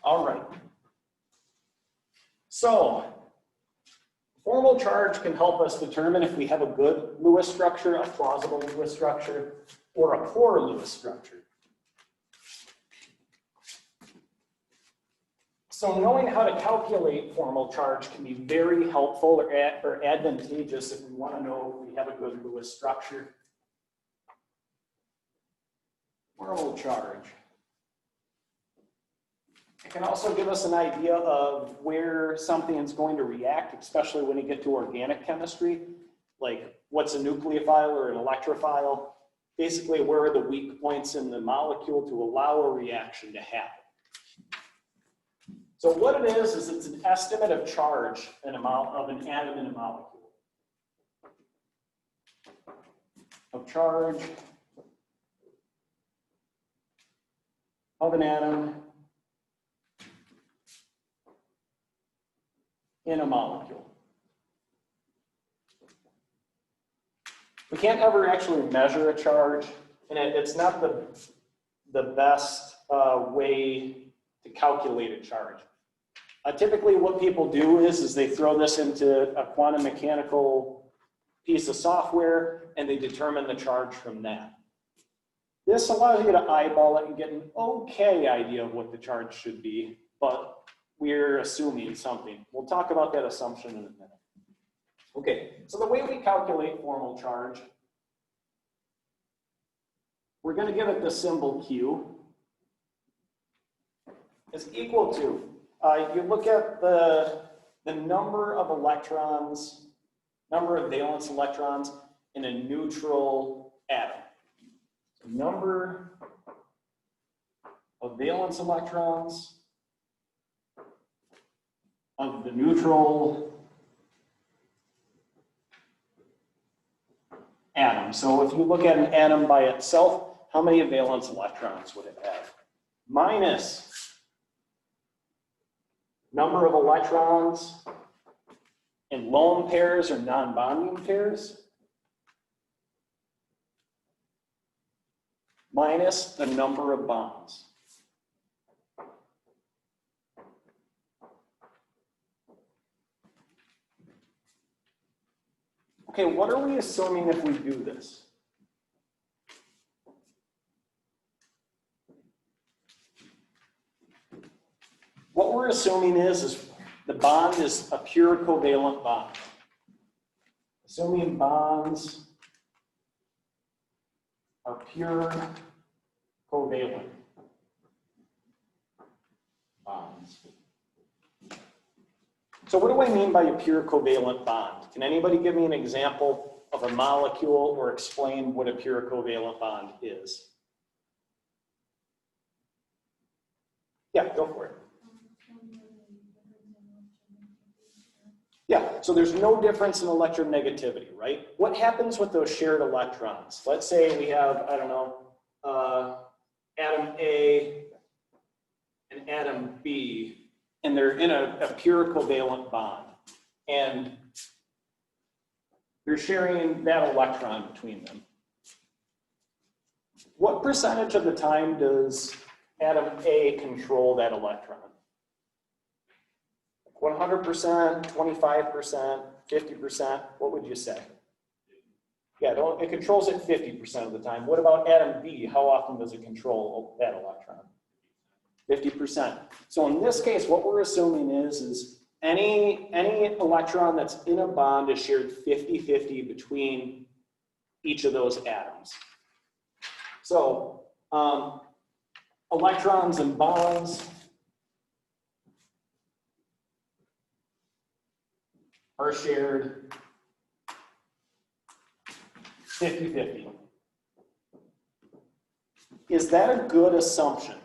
All right. So, formal charge can help us determine if we have a good Lewis structure, a plausible Lewis structure, or a poor Lewis structure. So knowing how to calculate formal charge can be very helpful or advantageous if we want to know if we have a good Lewis structure. Formal charge. It can also give us an idea of where something is going to react, especially when you get to organic chemistry, like what's a nucleophile or an electrophile. Basically, where are the weak points in the molecule to allow a reaction to happen. So what it is it's an estimate of charge of an atom in a molecule. Of charge of an atom in a molecule. We can't ever actually measure a charge, and it's not the best way to calculate a charge. Typically what people do is they throw this into a quantum mechanical piece of software and they determine the charge from that. This allows you to eyeball it and get an okay idea of what the charge should be, but we're assuming something. We'll talk about that assumption in a minute. Okay, so the way we calculate formal charge, we're going to give it the symbol Q. Is equal to, you look at the number of electrons, number of valence electrons in a neutral atom. So number of valence electrons of the neutral atom. So if you look at an atom by itself, how many valence electrons would it have? Minus number of electrons in lone pairs or non-bonding pairs, minus the number of bonds. Okay, what are we assuming if we do this? What we're assuming is the bond is a pure covalent bond. Assuming bonds are pure covalent bonds. So what do I mean by a pure covalent bond? Can anybody give me an example of a molecule or explain what a pure covalent bond is? Yeah, go for it. Yeah, so there's no difference in electronegativity, right? What happens with those shared electrons? Let's say we have, I don't know, atom A and atom B, and they're in a pure covalent bond. And they're sharing that electron between them. What percentage of the time does atom A control that electron? 100%, 25%, 50%, what would you say? Yeah, it controls it 50% of the time. What about atom B? How often does it control that electron? 50%. So in this case, what we're assuming is any electron that's in a bond is shared 50-50 between each of those atoms. So electrons and bonds are shared 50-50. Is that a good assumption?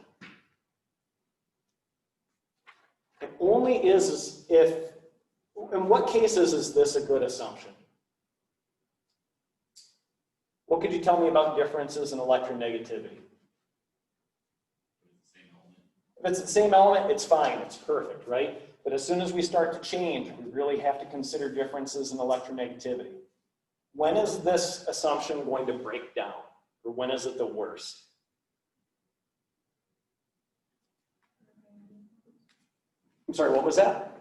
It only is if, in what cases is this a good assumption? What could you tell me about differences in electronegativity? If it's the same element, it's fine, it's perfect, right? But as soon as we start to change, we really have to consider differences in electronegativity. When is this assumption going to break down? Or when is it the worst? I'm sorry, what was that?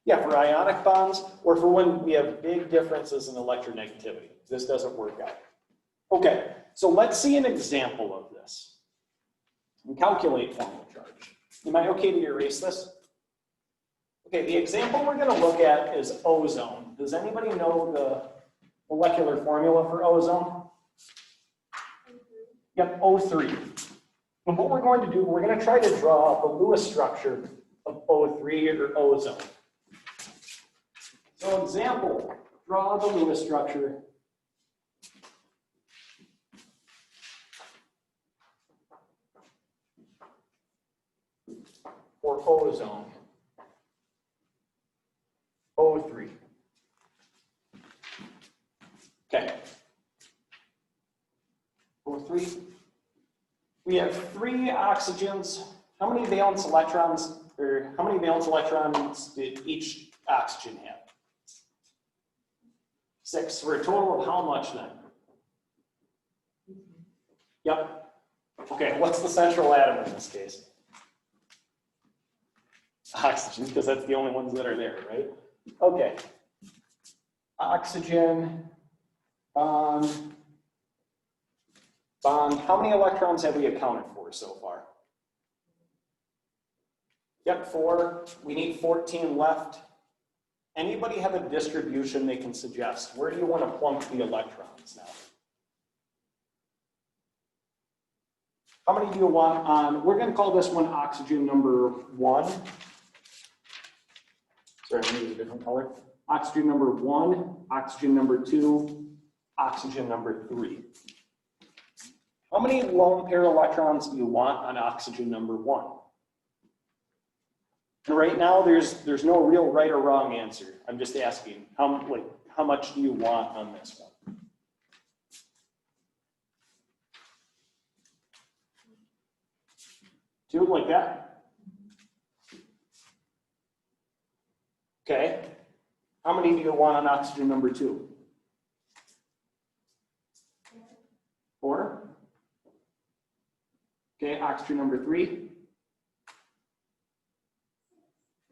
Yeah, for ionic bonds or for when we have big differences in electronegativity. This doesn't work out. Okay, so let's see an example of this. And calculate formal charge. Am I okay to erase this? Okay, the example we're going to look at is ozone. Does anybody know the molecular formula for ozone? Yep, O3. And what we're going to do, we're going to try to draw the Lewis structure of O3 or ozone. So example, draw the Lewis structure for ozone, O3. Okay. O3. We have 3 oxygens. How many valence electrons, or how many valence electrons did each oxygen have? 6, for a total of how much then? Yep. Okay, what's the central atom in this case? Oxygen, because that's the only ones that are there, right? Okay. Oxygen, bond. How many electrons have we accounted for so far? Yep, 4. We need 14 left. Anybody have a distribution they can suggest? Where do you want to plunk the electrons now? How many do you want on, we're going to call this one oxygen number 1. Sorry, I'm using a different color. Oxygen number 1, oxygen number 2, oxygen number 3. How many lone pair electrons do you want on oxygen number 1? And right now, there's no real right or wrong answer. I'm just asking, how much do you want on this one? Two, like that? Okay. How many do you want on oxygen number 2? 4. Okay, oxygen number 3.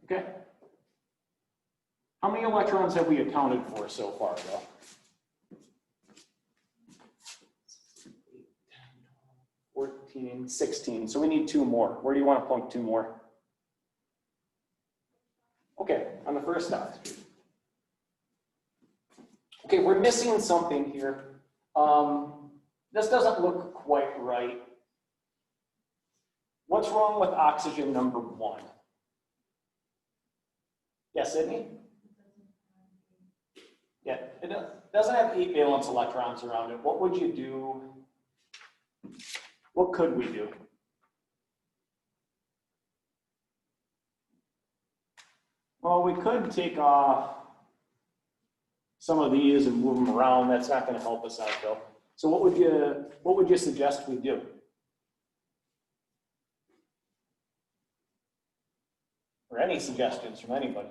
Okay. How many electrons have we accounted for so far, though? 14, 16. So we need 2 more. Where do you want to plunk 2 more? Okay, on the first oxygen. Okay, we're missing something here. This doesn't look quite right. What's wrong with oxygen number 1? Yes, Sydney? Yeah, it doesn't have 8 valence electrons around it. What would you do? What could we do? Well, we could take some of these and move them around. That's not going to help us out, though. So what would you suggest we do? Or any suggestions from anybody?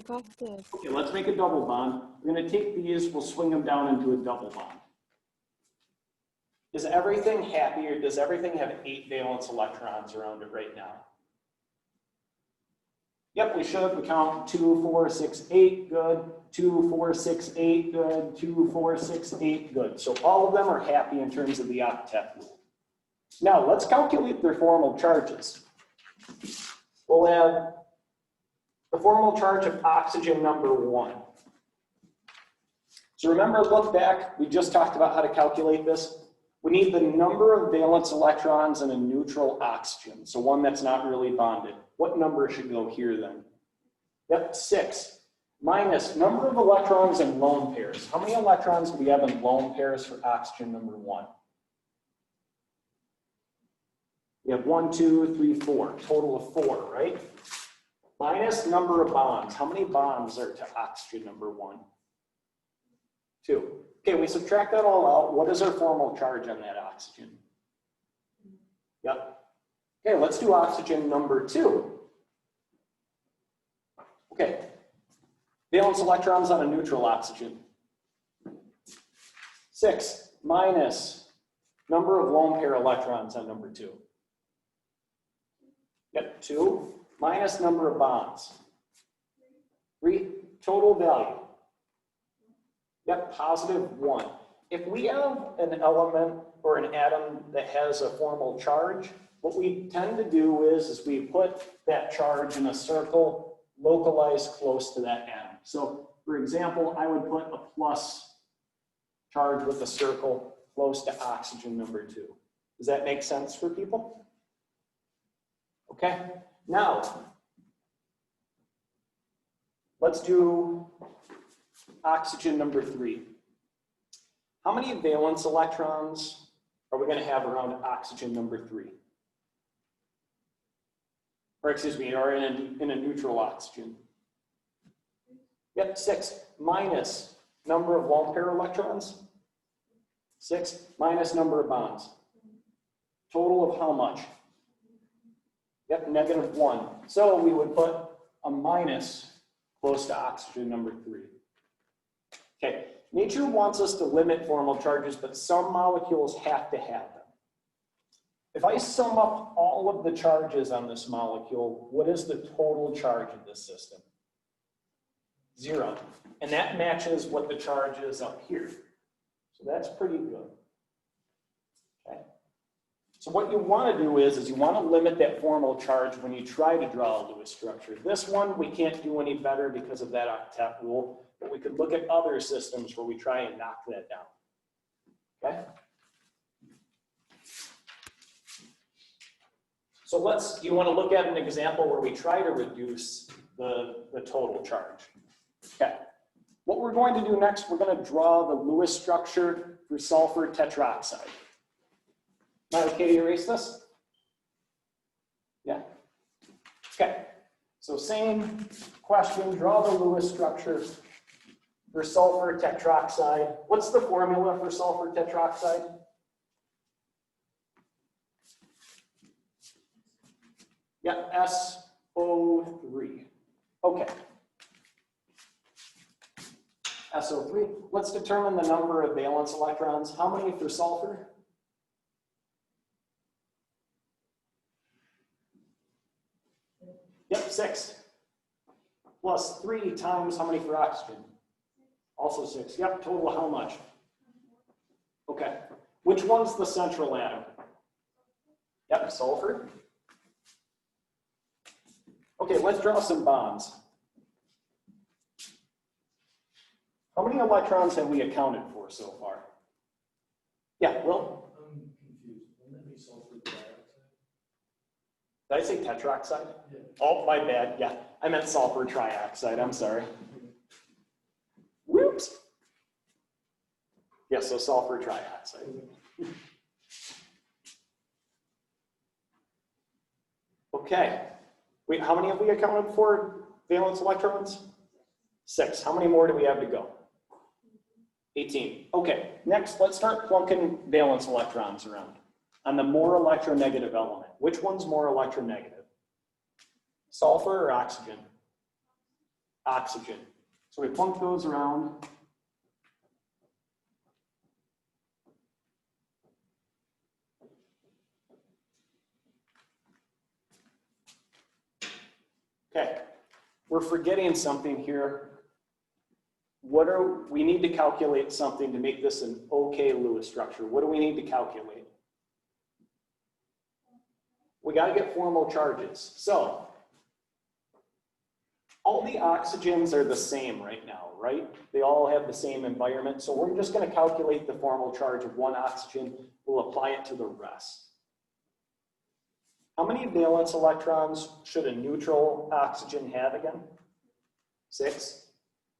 Okay, let's make a double bond. We're going to take these, we'll swing them down into a double bond. Is everything happy, or does everything have 8 valence electrons around it right now? Yep, we should. We count 2, 4, 6, 8, good. 2, 4, 6, 8, good. 2, 4, 6, 8, good. So all of them are happy in terms of the octet rule. Now let's calculate their formal charges. We'll have the formal charge of oxygen number 1. So remember, look back, we just talked about how to calculate this. We need the number of valence electrons in a neutral oxygen, so one that's not really bonded. What number should go here then? Yep, 6. Minus number of electrons in lone pairs. How many electrons do we have in lone pairs for oxygen number 1? We have 1, 2, 3, 4, total of 4, right? Minus number of bonds. How many bonds are to oxygen number 1? 2. Okay, we subtract that all out. What is our formal charge on that oxygen? Yep. Okay, let's do oxygen number 2. Okay. Valence electrons on a neutral oxygen. 6 minus number of lone pair electrons on number 2. Yep, 2 minus number of bonds. 3 total value. Yep, positive 1. If we have an element or an atom that has a formal charge, what we tend to do is we put that charge in a circle localized close to that atom. So for example, I would put a plus charge with a circle close to oxygen number 2. Does that make sense for people? Okay, now let's do oxygen number 3. How many valence electrons are we going to have around oxygen number 3? Or excuse me, or in a neutral oxygen? Yep, 6 minus number of lone pair electrons. 6 minus number of bonds. Total of how much? Yep, negative 1. So we would put a minus close to oxygen number 3. Okay, nature wants us to limit formal charges, but some molecules have to have them. If I sum up all of the charges on this molecule, what is the total charge of this system? 0. And that matches what the charge is up here. So that's pretty good. Okay. So what you want to do is you want to limit that formal charge when you try to draw a Lewis structure. This one, we can't do any better because of that octet rule, but we could look at other systems where we try and knock that down. Okay? So you want to look at an example where we try to reduce the total charge. Okay. What we're going to do next, we're going to draw the Lewis structure for sulfur tetroxide. Am I okay to erase this? Yeah. Okay. So same question, draw the Lewis structure for sulfur tetroxide. What's the formula for sulfur tetroxide? Yeah, SO3. Okay. SO3. Let's determine the number of valence electrons. How many for sulfur? Yep, 6. Plus 3 times how many for oxygen? Also 6. Yep, total how much? Okay. Which one's the central atom? Yep, sulfur. Okay, let's draw some bonds. How many electrons have we accounted for so far? Yeah, Will? I'm confused. Wouldn't that be sulfur dioxide? Did I say tetroxide? Yeah. Oh, my bad. Yeah, I meant sulfur trioxide. I'm sorry. Whoops. Yeah, so sulfur trioxide. Okay. Wait, how many have we accounted for valence electrons? 6. How many more do we have to go? 18. Okay, next let's start plunking valence electrons around on the more electronegative element. Which one's more electronegative? Sulfur or oxygen? Oxygen. So we plunk those around. Okay, we're forgetting something here. We need to calculate something to make this an okay Lewis structure. What do we need to calculate? We got to get formal charges. So all the oxygens are the same right now, right? They all have the same environment. So we're just going to calculate the formal charge of one oxygen. We'll apply it to the rest. How many valence electrons should a neutral oxygen have again? 6.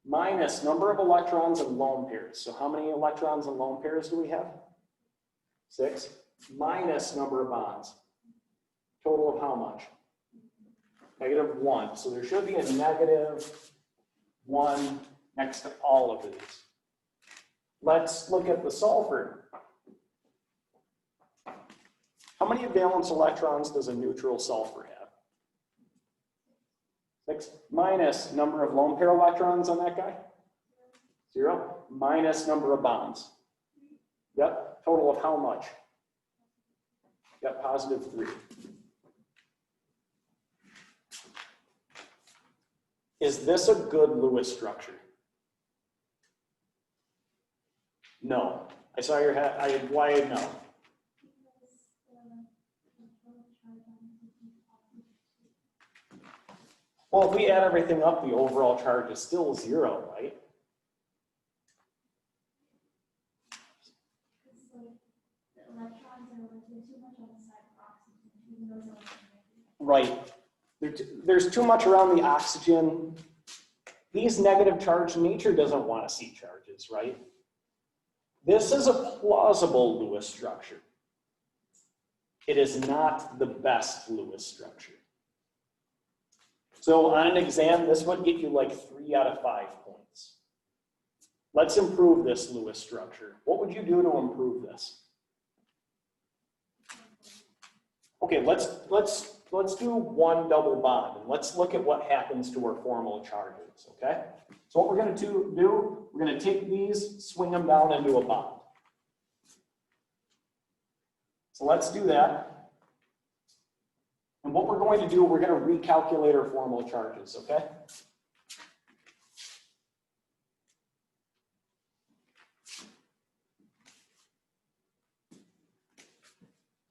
Minus number of electrons and lone pairs. So how many electrons and lone pairs do we have? 6. Minus number of bonds. Total of how much? Negative 1. So there should be a negative 1 next to all of these. Let's look at the sulfur. How many valence electrons does a neutral sulfur have? 6. Minus number of lone pair electrons on that guy? 0. Minus number of bonds. Yep. Total of how much? Yep, positive 3. Is this a good Lewis structure? No. I saw your head. Why no? Well, if we add everything up, the overall charge is still 0, right? Right. There's too much around the oxygen. These negative charge, nature doesn't want to see charges, right? This is a plausible Lewis structure. It is not the best Lewis structure. So on an exam, this would get you like 3 out of 5 points. Let's improve this Lewis structure. What would you do to improve this? Okay, let's do one double bond, and let's look at what happens to our formal charges, okay? So what we're going to do, we're going to take these, swing them down into a bond. So let's do that. And what we're going to do, we're going to recalculate our formal charges, okay?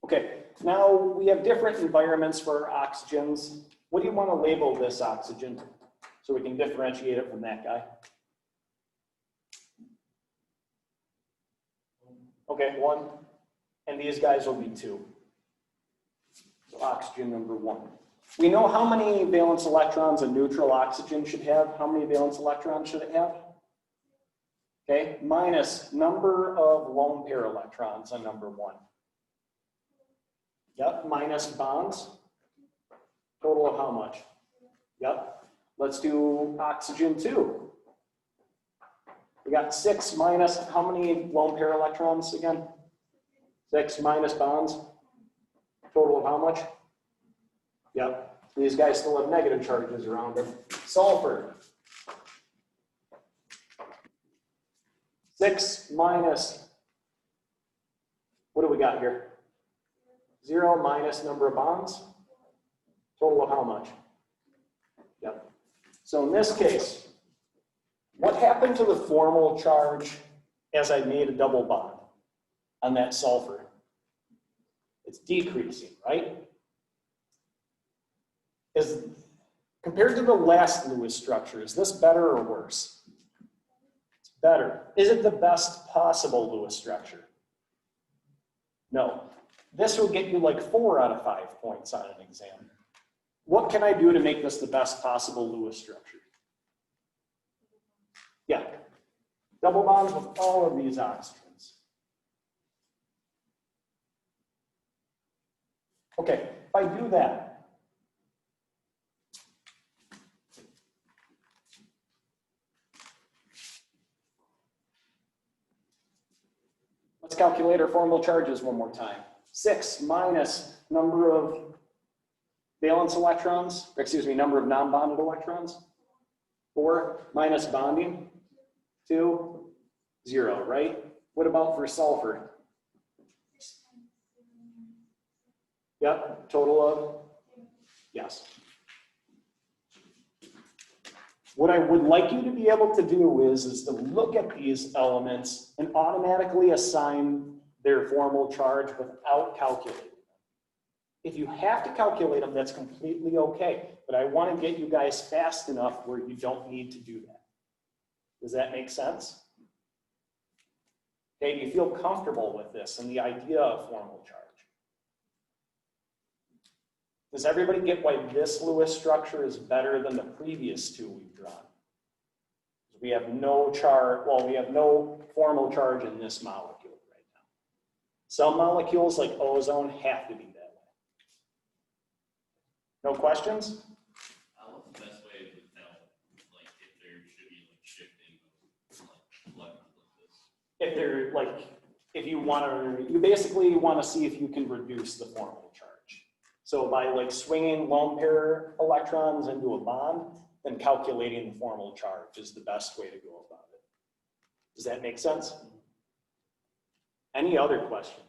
Okay, now we have different environments for our oxygens. What do you want to label this oxygen so we can differentiate it from that guy? Okay, 1. And these guys will be 2. So oxygen number 1. We know how many valence electrons a neutral oxygen should have. How many valence electrons should it have? Okay, minus number of lone pair electrons on number 1. Yep, minus bonds. Total of how much? Yep. Let's do oxygen 2. We got 6 minus how many lone pair electrons again? 6 minus bonds. Total of how much? Yep. These guys still have negative charges around them. Sulfur. 6 minus, what do we got here? 0 minus number of bonds. Total of how much? Yep. So in this case, what happened to the formal charge as I made a double bond on that sulfur? It's decreasing, right? Compared to the last Lewis structure, is this better or worse? It's better. Is it the best possible Lewis structure? No. This will get you like 4 out of 5 points on an exam. What can I do to make this the best possible Lewis structure? Yeah. Double bonds with all of these oxygens. Okay, if I do that, let's calculate our formal charges one more time. 6 minus number of valence electrons, or excuse me, number of non-bonded electrons. 4 minus bonding, 2, 0, right? What about for sulfur? Yep, total of, yes. What I would like you to be able to do is to look at these elements and automatically assign their formal charge without calculating them. If you have to calculate them, that's completely okay. But I want to get you guys fast enough where you don't need to do that. Does that make sense? Okay, do you feel comfortable with this and the idea of formal charge? Does everybody get why this Lewis structure is better than the previous 2 we've drawn? We have no charge, well, we have no formal charge in this molecule right now. Some molecules like ozone have to be that way. No questions? What's the best way to tell, like, if there should be like shifting of like electrons like this? If they're like, if you want to, you basically want to see if you can reduce the formal charge. So by like swinging lone pair electrons into a bond, then calculating the formal charge is the best way to go about it. Does that make sense? Any other questions?